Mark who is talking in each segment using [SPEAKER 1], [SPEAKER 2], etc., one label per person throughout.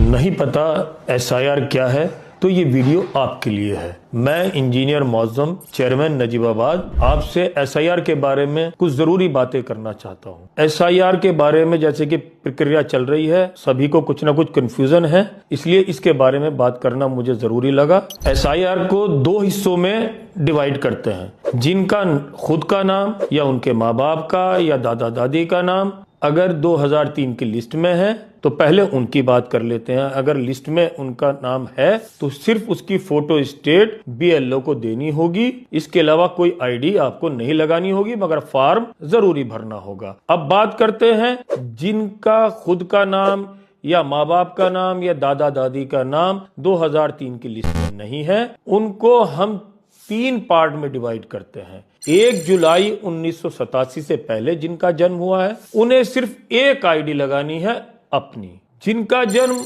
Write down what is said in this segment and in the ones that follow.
[SPEAKER 1] नहीं पता एसआईआर क्या है तो ये वीडियो आपके लिए है। मैं इंजीनियर मौज़म चेयरमैन नजीबाबाद आपसे एसआईआर के बारे में कुछ जरूरी बातें करना चाहता हूँ। एसआईआर के बारे में जैसे कि प्रक्रिया चल रही है, सभी को कुछ ना कुछ कंफ्यूजन है, इसलिए इसके बारे में बात करना मुझे जरूरी लगा। एसआईआर को दो हिस्सों में डिवाइड करते हैं। जिनका खुद का नाम या उनके माँ बाप का या दादा दादी का नाम अगर 2003 की लिस्ट में है तो पहले उनकी बात कर लेते हैं। अगर लिस्ट में उनका नाम है तो सिर्फ उसकी फोटो स्टेट बीएलओ को देनी होगी। इसके अलावा कोई आईडी आपको नहीं लगानी होगी, मगर फॉर्म जरूरी भरना होगा। अब बात करते हैं जिनका खुद का नाम या माँ बाप का नाम या दादा दादी का नाम 2003 की लिस्ट में नहीं है, उनको हम 3 पार्ट में डिवाइड करते हैं। 1 जुलाई 1987 से पहले जिनका जन्म हुआ है उन्हें सिर्फ एक आईडी लगानी है अपनी। जिनका जन्म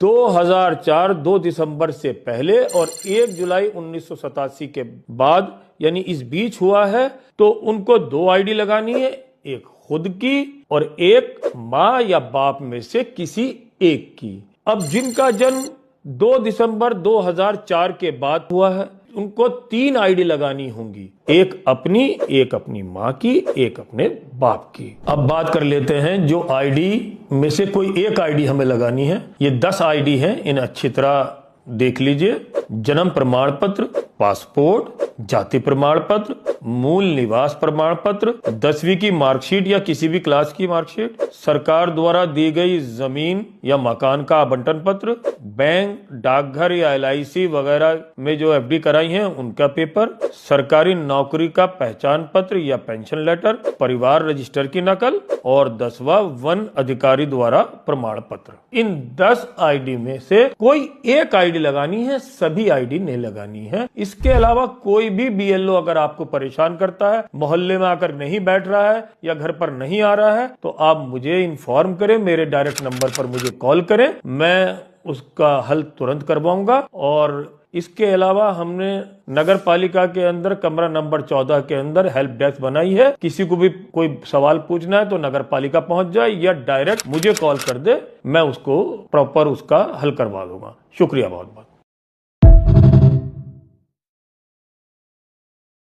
[SPEAKER 1] 2004 2 दिसंबर से पहले और 1 जुलाई 1987 के बाद यानी इस बीच हुआ है तो उनको 2 आईडी लगानी है, एक खुद की और एक माँ या बाप में से किसी एक की। अब जिनका जन्म 2 दिसंबर 2004 के बाद हुआ है उनको 3 आईडी लगानी होंगी, एक अपनी माँ की, एक अपने बाप की। अब बात कर लेते हैं जो आईडी में से कोई एक आईडी हमें लगानी है। ये 10 आईडी हैं, इन्हें अच्छी तरह देख लीजिए। जन्म प्रमाण पत्र, पासपोर्ट, जाति प्रमाण पत्र, मूल निवास प्रमाण पत्र, 10वीं की मार्कशीट या किसी भी क्लास की मार्कशीट, सरकार द्वारा दी गई जमीन या मकान का आवंटन पत्र, बैंक, डाकघर या एलआईसी वगैरह में जो एफडी कराई है उनका पेपर, सरकारी नौकरी का पहचान पत्र या पेंशन लेटर, परिवार रजिस्टर की नकल और 10वां वन अधिकारी द्वारा प्रमाण पत्र। इन 10 आईडी में से कोई एक आईडी लगानी है, सभी आईडी नहीं लगानी है। इसके अलावा कोई भी बीएलओ अगर आपको परेशान करता है, मोहल्ले में आकर नहीं बैठ रहा है या घर पर नहीं आ रहा है तो आप मुझे इन्फॉर्म करें, मेरे डायरेक्ट नंबर पर मुझे कॉल करें, मैं उसका हल तुरंत करवाऊंगा। और इसके अलावा हमने नगर पालिका के अंदर कमरा नंबर 14 के अंदर हेल्प डेस्क बनाई है। किसी को भी कोई सवाल पूछना है तो नगर पालिका पहुंच जाए या डायरेक्ट मुझे कॉल कर दे, मैं उसको प्रॉपर उसका हल करवा दूंगा। शुक्रिया बहुत बहुत।